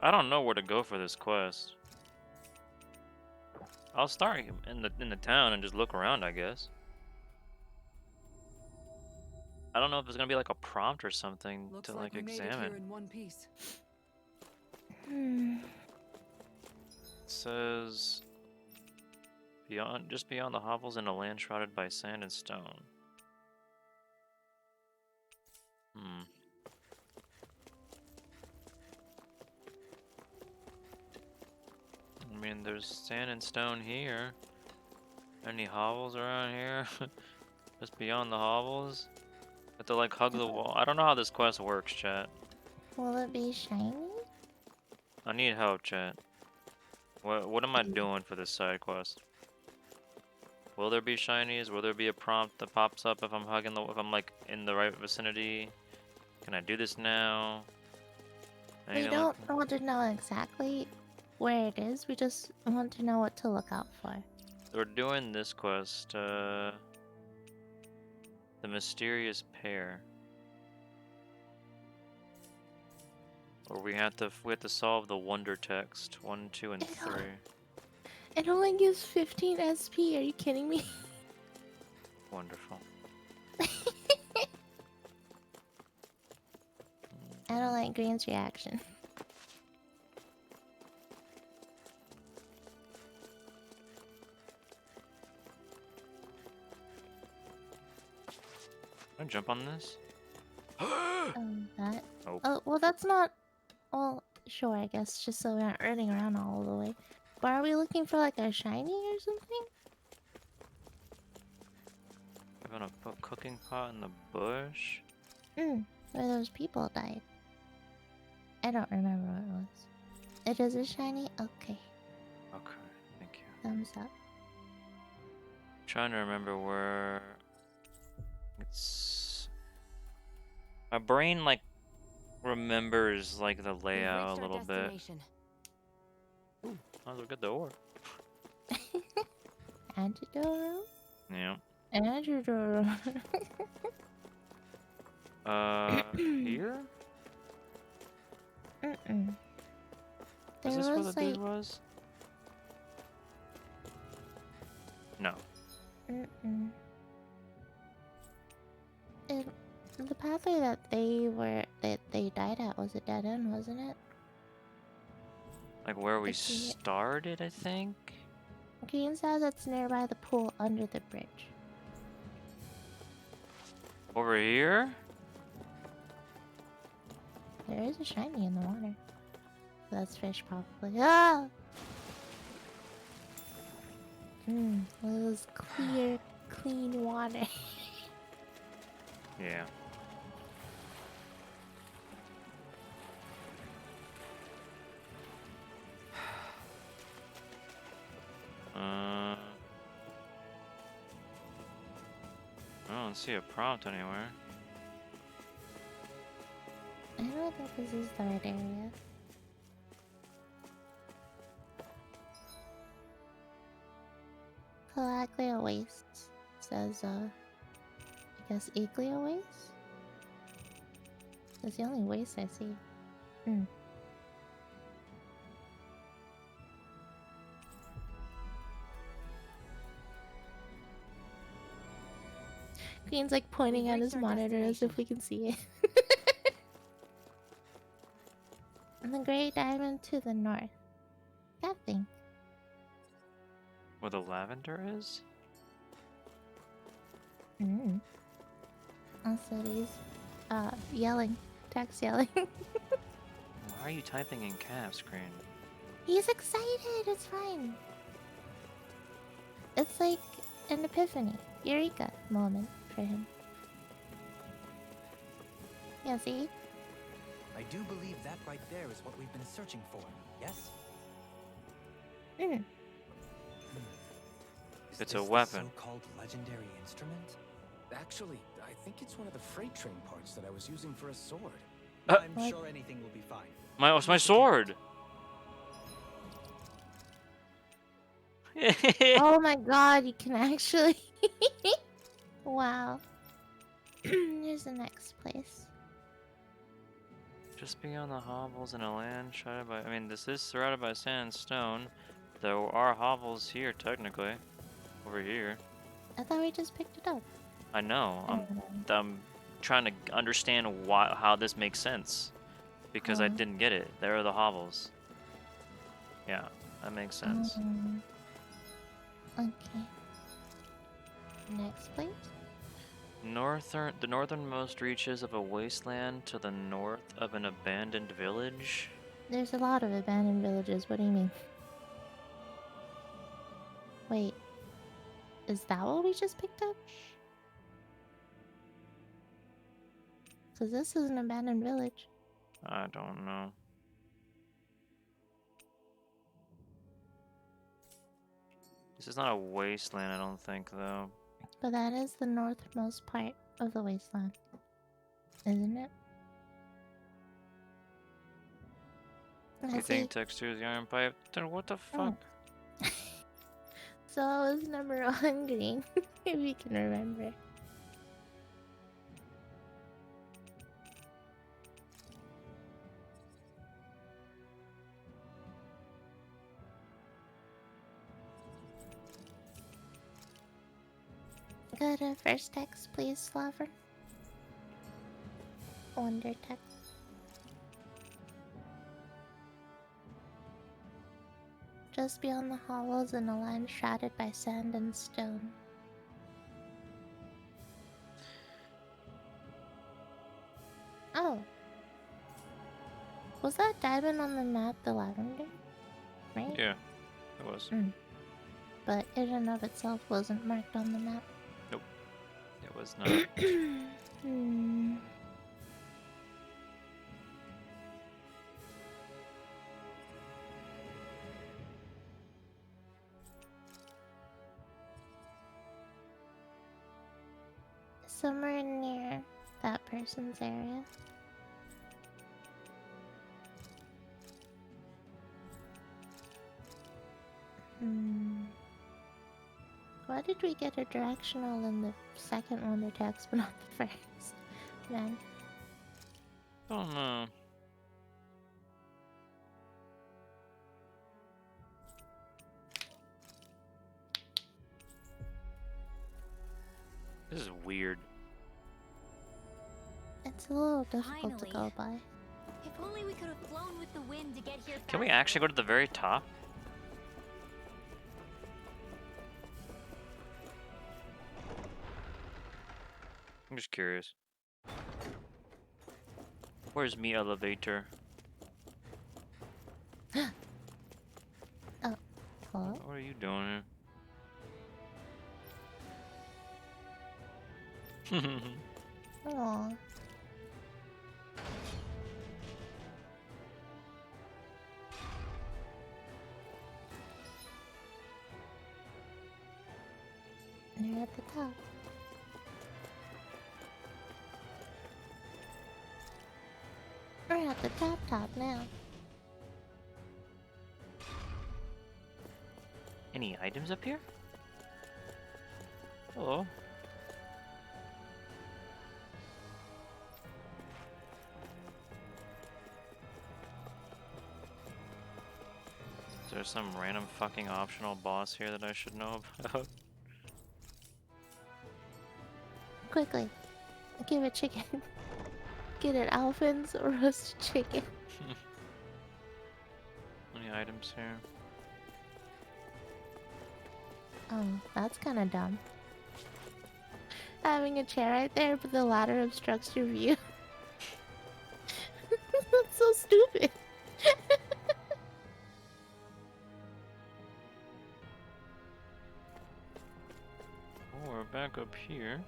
I don't know where to go for this quest. I'll start in the town and just look around, I guess. I don't know if there's gonna be like a prompt or something
Looks
to
like
like
we made it
examine.
here in one piece.
Hmm.
It says just beyond the hovels in a land shrouded by sand and stone. Hmm. I mean, there's sand and stone here. Any hovels around here? Just beyond the hovels? Have to like hug the wall. I don't know how this quest works, chat.
Will it be shiny?
I need help, chat. What am I doing for this side quest? Will there be shinies? Will there be a prompt that pops up if I'm if I'm like in the right vicinity? Can I do this now? I need
We
to look.
don't want to know exactly where it is. We just want to know what to look out for.
We're doing this quest, the mysterious pair. Or we have to solve the wonder text 1, 2, and 3.
It only gives 15 SP. Are you kidding me?
Wonderful.
I don't like Green's reaction.
Can I jump on this?
That.
Nope.
Oh, well, that's not. Well, sure, I guess, just so we aren't running around all the way. But are we looking for like a shiny or something?
Having a cooking pot in the bush?
Where those people died. I don't remember what it was. It is a shiny? Okay.
Okay, thank you.
Thumbs up.
Trying to remember where it's. My brain like remembers like the layout a little bit. Oh, look at the ore.
Antidoro?
Yeah.
Antidoro.
Here?
There
Is this where
was
the dude was? No.
The pathway that they died at was a dead end, wasn't it?
Like where we started, I think?
Green says it's nearby the pool under the bridge.
Over here?
There is a shiny in the water. That's fish, probably. Ah! It was clear, clean water.
Yeah. I don't see a prompt anywhere.
I don't think this is the right area. Calaglia Wastes says, I guess Iglia Wastes? That's the only waste I see. Queen's like pointing at his monitor as if we can see it. And the Great Diamond to the north. That thing.
Where the lavender is?
Also, he's yelling. Text yelling.
Why are you typing in caps, Green?
He's excited. It's fine. It's like an epiphany, eureka moment for him. Yeah, see?
I do believe that right there is what we've been searching for, yes?
It's a weapon.
So-called legendary instrument?
Actually, I think it's one of the freight train parts that I was using for a sword.
I'm sure anything will be fine.
My sword!
Oh my god, you can actually. Wow. Here's the next place.
Just beyond the hovels in a land shrouded by. I mean, this is surrounded by sand and stone. There are hovels here, technically. Over here.
I thought we just picked it up.
I know.
Oh,
I'm trying to understand how this makes sense. Because I didn't get it. There are the hovels. Yeah, that makes sense.
Okay. Next place.
The northernmost reaches of a wasteland to the north of an abandoned village.
There's a lot of abandoned villages. What do you mean? Wait. Is that what we just picked up? Because this is an abandoned village.
I don't know. This is not a wasteland, I don't think, though.
But that is the northmost part of the wasteland. Isn't it?
You think texture is the iron pipe? Then what the fuck?
So it was number 1 green, if you can remember. Go to first text, please, Lavren. Wonder text. Just beyond the hollows in a land shrouded by sand and stone. Oh. Was that diamond on the map the lavender? Right?
Yeah, it was.
But it in and of itself wasn't marked on the map.
Nope, it was not.
Somewhere near that person's area. Why did we get a directional in the second wonder text but not the first? Man.
Oh no. This is weird.
It's a little difficult to
Finally.
go by.
If only we could have flown with the wind to get here faster.
Can we actually go to the very top? I'm just curious. Where's me elevator?
Oh, hello?
What are you doing here?
Aww. They're at the top. We're at the top now.
Any items up here? Hello. Is there some random fucking optional boss here that I should know about?
Quickly. Give it chicken. Get it Alphins or roast chicken.
Any items here?
Oh, that's kind of dumb. Having a chair right there, but the ladder obstructs your view. That's so stupid.
Oh, we're back up here.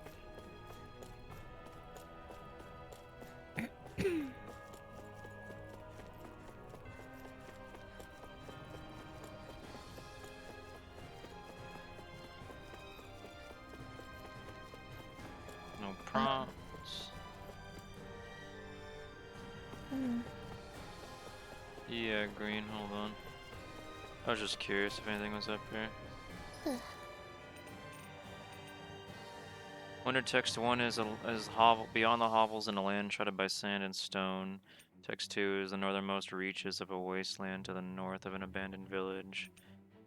No prompts. Yeah, green, hold on. I was just curious if anything was up here. Winter text 1 is beyond the hovels in a land shrouded by sand and stone. Text 2 is the northernmost reaches of a wasteland to the north of an abandoned village.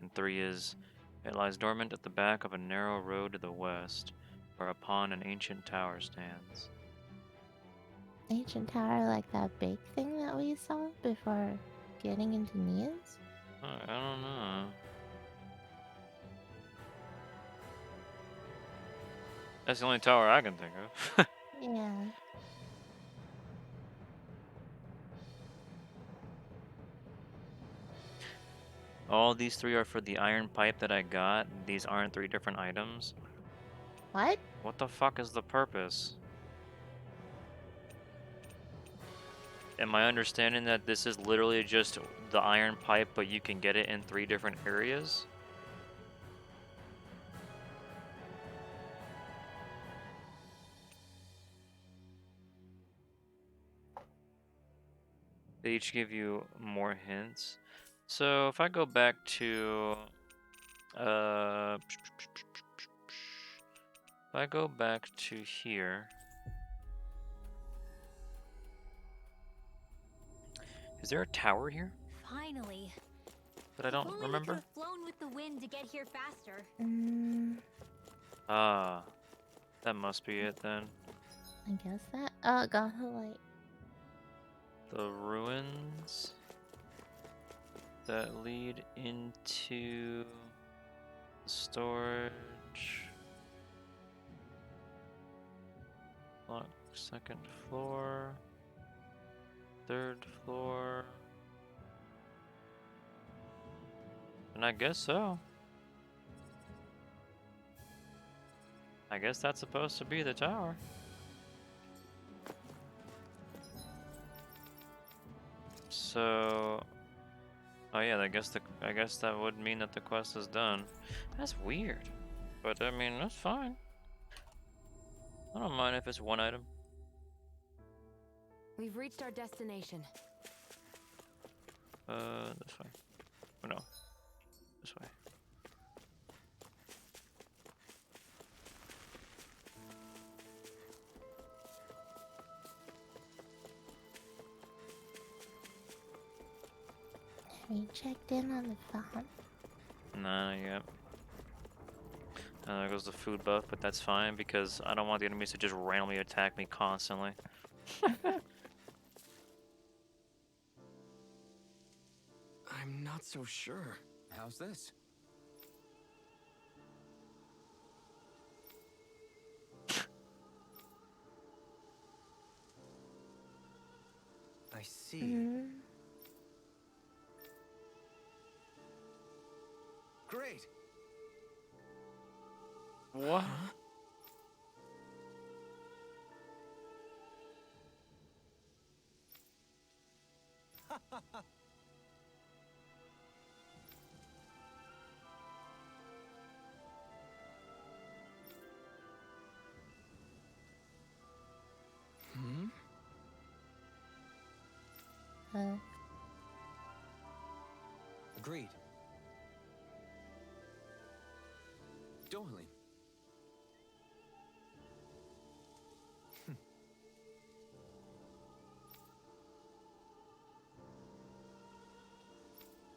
And 3 is it lies dormant at the back of a narrow road to the west, where upon an ancient tower stands.
Ancient tower, like that big thing that we saw before getting into Nia's?
I don't know. That's the only tower I can think of.
Yeah.
All these 3 are for the iron pipe that I got. These aren't 3 different items.
What?
What the fuck is the purpose? Am I understanding that this is literally just the iron pipe, but you can get it in 3 different areas? They each give you more hints. So if I go back to if I go back to here, is there a tower here
Finally.
that I don't
If only we
remember?
could have flown with the wind to get here faster.
Ah, that must be it then.
I guess that. Oh, got the light.
The ruins that lead into the storage. Lock, 2nd floor. 3rd floor. And I guess so. I guess that's supposed to be the tower. So, oh yeah, I guess that would mean that the quest is done. That's weird, but I mean that's fine. I don't mind if it's 1 item.
We've reached our destination.
This way. Oh no, this way.
Have you checked in on the farm?
Nah, yep. There goes the food buff, but that's fine because I don't want the enemies to just randomly attack me constantly.
I'm not so sure. How's this?
I see.
Great.
What?
Hmm?
Agreed.
Darling.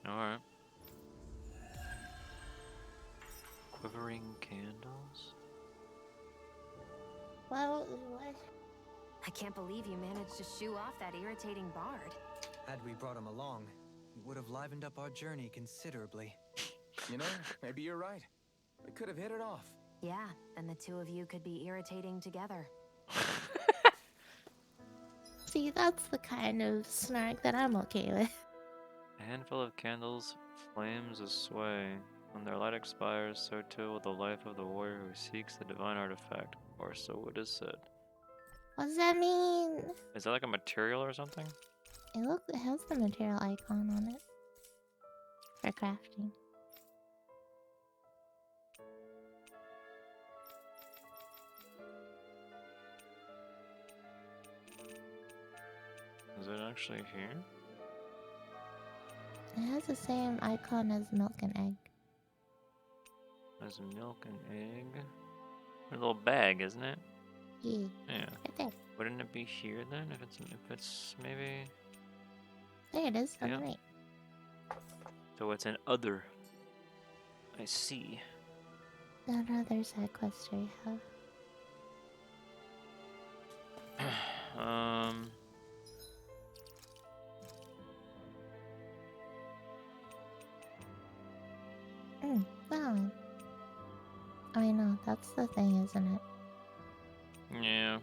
Alright. Quivering candles?
What?
I can't believe you managed to shoo off that irritating bard.
Had we brought him along, it would have livened up our journey considerably.
You know, maybe you're right. We could have hit it off.
Yeah, and the 2 of you could be irritating together.
See, that's the kind of snark that I'm okay with.
A handful of candles flames a sway. When their light expires, so too will the life of the warrior who seeks the divine artifact, or so it is said.
What does that mean?
Is that like a material or something?
It has the material icon on it. For crafting.
Is it actually here?
It has the same icon as milk and egg.
There's milk and egg. A little bag, isn't it?
Yeah.
Yeah.
Right there.
Wouldn't it be here then? If it's maybe.
There it is on
Yeah.
the right.
So it's an other. I see.
That other side quest I have. That one. I know, that's the thing, isn't it?
Yeah.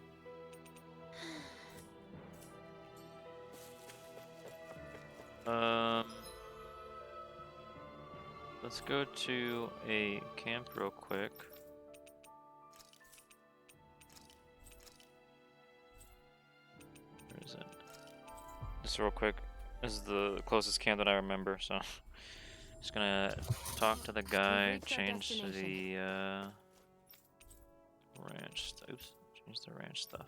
Let's go to a camp real quick. Where is it? Just real quick. This is the closest camp that I remember, so just gonna talk to the guy,
reached our
change
destination.
the ranch. Oops, change the ranch stuff.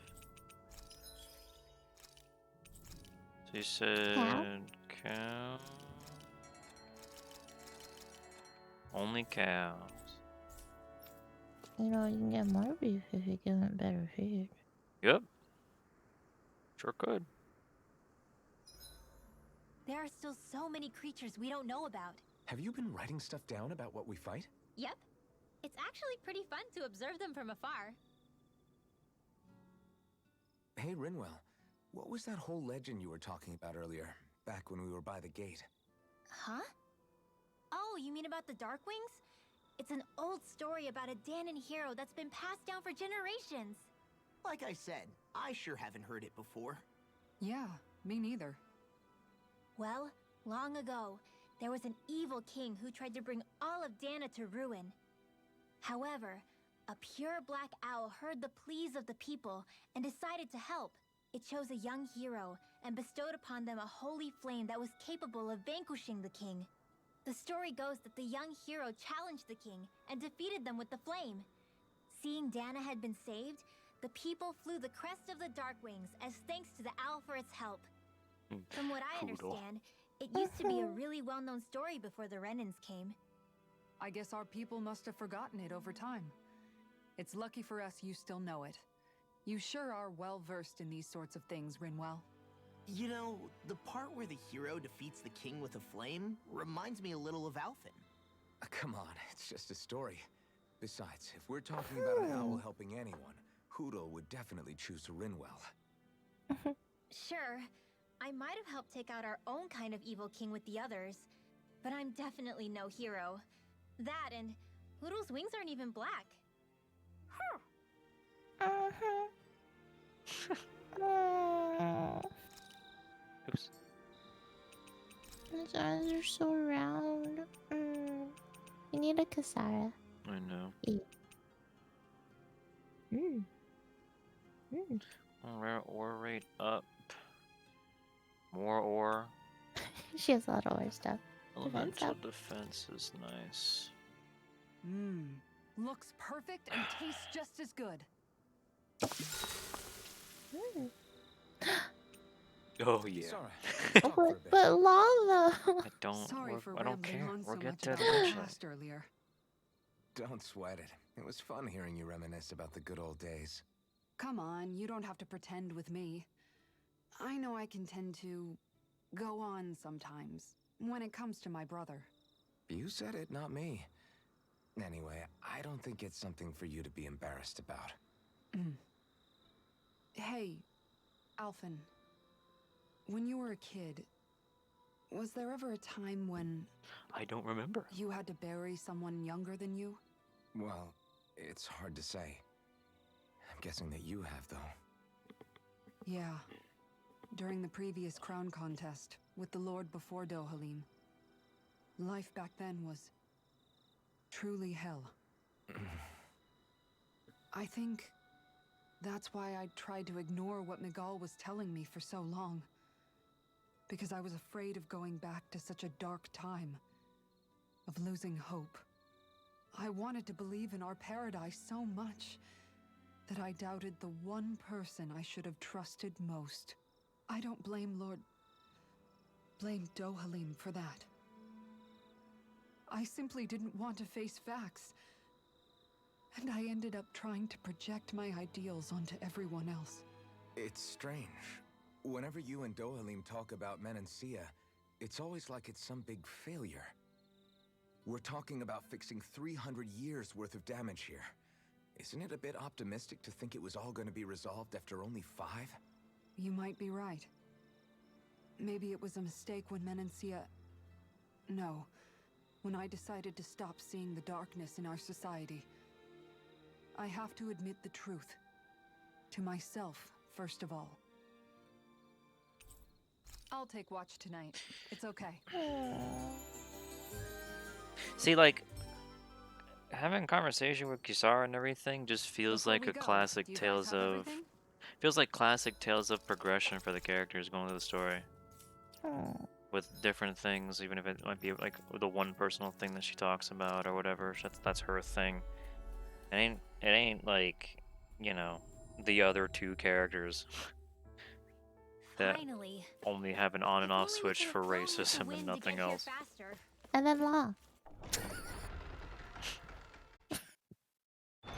So you said cow. Only cows.
You know, you can get more beef if you give it better food.
Yep. Sure could.
There are still so many creatures we don't know about.
Have you been writing stuff down about what we fight?
Yep. It's actually pretty fun to observe them from afar.
Hey, Rinwell, what was that whole legend you were talking about earlier, back when we were by the gate?
Huh? Oh, you mean about the Darkwings? It's an old story about a Danon hero that's been passed down for generations.
Like I said, I sure haven't heard it before.
Yeah, me neither.
Well, long ago, there was an evil king who tried to bring all of Dana to ruin. However, a pure black owl heard the pleas of the people and decided to help. It chose a young hero and bestowed upon them a holy flame that was capable of vanquishing the king. The story goes that the young hero challenged the king and defeated them with the flame. Seeing Dana had been saved, the people flew the crest of the Darkwings as thanks to the owl for its help. From what I understand, it used to be a really well-known story before the Renans came.
I guess our people must have forgotten it over time. It's lucky for us you still know it. You sure are well-versed in these sorts of things, Rinwell.
You know, the part where the hero defeats the king with a flame reminds me a little of Alphen.
Come on, it's just a story. Besides, if we're talking about an owl helping anyone, Hoodle would definitely choose Rinwell.
Sure, I might have helped take out our own kind of evil king with the others, but I'm definitely no hero. That and Hoodle's wings aren't even black.
Oops.
His eyes are so round. You need a Kasara.
I know. Rare ore rate up. More ore.
She has a lot of ore stuff.
Elemental defense is nice.
Looks perfect and tastes just as good.
Oh yeah.
Sorry.
But lava.
I don't.
Sorry for
I don't
rambling
care.
on
We'll
so
get
much
to it
about the
eventually.
past earlier.
Don't sweat it. It was fun hearing you reminisce about the good old days.
Come on, you don't have to pretend with me. I know I can tend to go on sometimes when it comes to my brother.
You said it, not me. Anyway, I don't think it's something for you to be embarrassed about.
Hey, Alphen. When you were a kid, was there ever a time when
I don't remember.
you had to bury someone younger than you?
Well, it's hard to say. I'm guessing that you have, though.
Yeah. During the previous crown contest, with the Lord before Dohalim. Life back then was truly hell. I think that's why I tried to ignore what Miguel was telling me for so long. Because I was afraid of going back to such a dark time. Of losing hope. I wanted to believe in our paradise so much that I doubted the one person I should have trusted most. I don't blame blame Dohalim for that. I simply didn't want to face facts, And I ended up trying to project my ideals onto everyone else.
It's strange. Whenever you and Dohalim talk about Menancia, it's always like it's some big failure. We're talking about fixing 300 years worth of damage here. Isn't it a bit optimistic to think it was all going to be resolved after only 5?
You might be right. Maybe it was a mistake when Menancia... No. When I decided to stop seeing the darkness in our society. I have to admit the truth. To myself, first of all. I'll take watch tonight. It's okay.
See, like, having a conversation with Kisara and everything just feels
Before
like
we
a
go,
classic
do you guys
Tales
have
of...
everything?
Feels like classic Tales of progression for the characters going through the story. With different things, even if it might be like the one personal thing that she talks about or whatever. That's her thing. It ain't like, you know, the other 2 characters that
Finally.
only have an on and
If
off
only we
switch
could
for
have flown with the
racism and
wind to
nothing
get here
else.
faster.
And then Law.